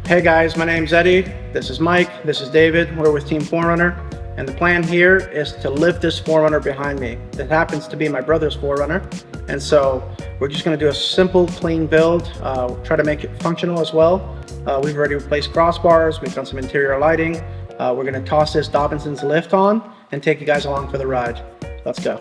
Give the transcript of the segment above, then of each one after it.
Hey guys, my name's Eddie, this is Mike, this is David, we're with Team 4Runner, and the plan here is to lift this 4Runner behind me. It happens to be my brother's 4Runner, and so we're just going to do a simple, clean build, try to make it functional as well. We've already replaced crossbars, we've done some interior lighting. We're going to toss this Dobinsons lift on and take you guys along for the ride. Let's go.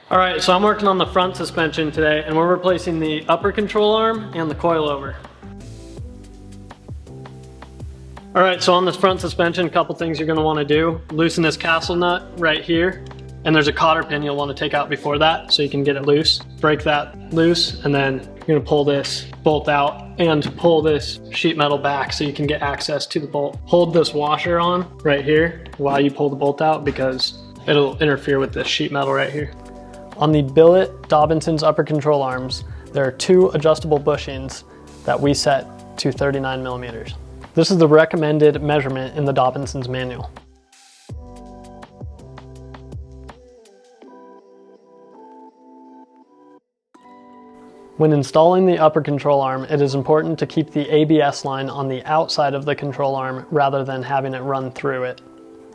All right, so I'm working on the front suspension today, and we're replacing the upper control arm and the coilover. All right, so on this front suspension, a couple things you're gonna wanna do. Loosen this castle nut right here, and there's a cotter pin you'll wanna take out before that so you can get it loose. Break that loose, and then you're gonna pull this bolt out and pull this sheet metal back so you can get access to the bolt. Hold this washer on right here while you pull the bolt out because it'll interfere with this sheet metal right here. On the Billet Dobinsons upper control arms, there are two adjustable bushings that we set to 39 millimeters. This is the recommended measurement in the Dobinsons manual. When installing the upper control arm, it is important to keep the ABS line on the outside of the control arm rather than having it run through it.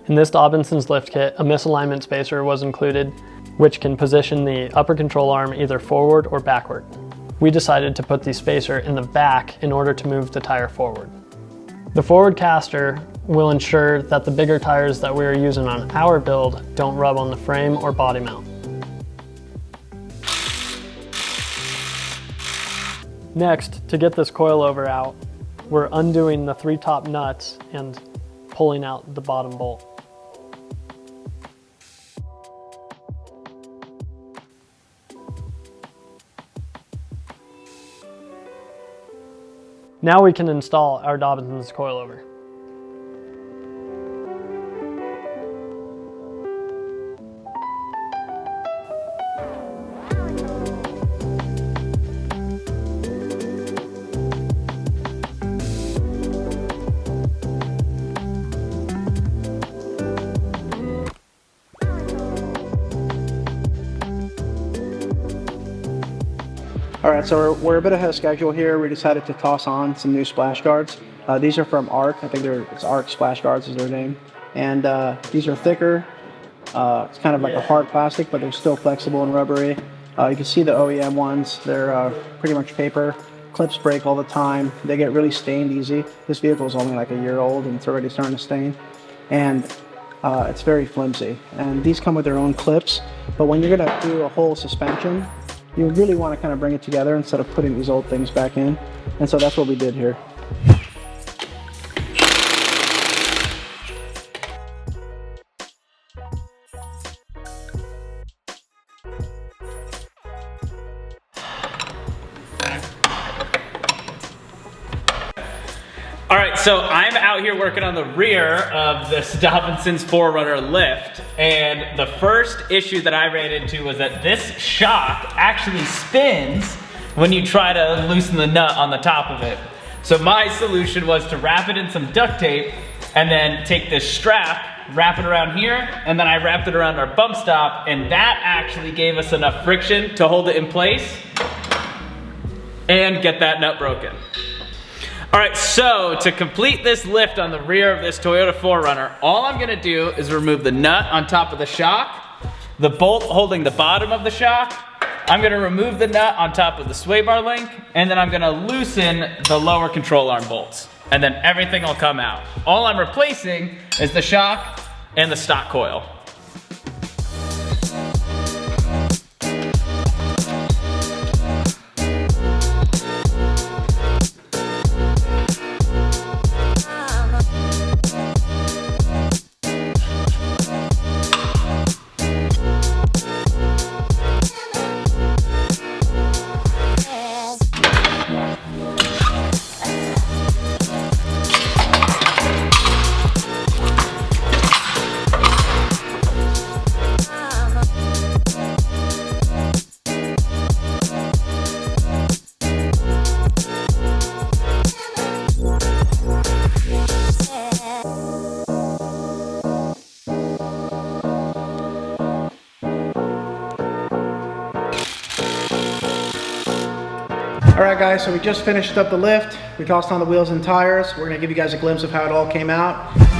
In this Dobinsons lift kit, a misalignment spacer was included, which can position the upper control arm either forward or backward. We decided to put the spacer in the back in order to move the tire forward. The forward caster will ensure that the bigger tires that we are using on our build don't rub on the frame or body mount. Next, to get this coilover out, we're undoing the three top nuts and pulling out the bottom bolt. Now we can install our Dobinsons coilover. All right, so we're a bit ahead of schedule here. We decided to toss on some new splash guards. These are from Arc. I think it's Arc Splash Guards is their name. And these are thicker. It's kind of like a hard plastic, but they're still flexible and rubbery. You can see the OEM ones. They're pretty much paper. Clips break all the time. They get really stained easy. This vehicle is only like a year old and it's already starting to stain. And it's very flimsy. And these come with their own clips. But when you're gonna do a whole suspension, you really want to kind of bring it together instead of putting these old things back in. And so that's what we did here. All right, so I'm out here working on the rear of this Dobinsons 4Runner lift, and the first issue that I ran into was that this shock actually spins when you try to loosen the nut on the top of it. So my solution was to wrap it in some duct tape and then take this strap, wrap it around here, and then I wrapped it around our bump stop, and that actually gave us enough friction to hold it in place and get that nut broken. All right, so to complete this lift on the rear of this Toyota 4Runner, all I'm gonna do is remove the nut on top of the shock, the bolt holding the bottom of the shock. I'm gonna remove the nut on top of the sway bar link, and then I'm gonna loosen the lower control arm bolts, and then everything will come out. All I'm replacing is the shock and the stock coil. guys, so we just finished up the lift. We tossed on the wheels and tires. We're gonna give you guys a glimpse of how it all came out.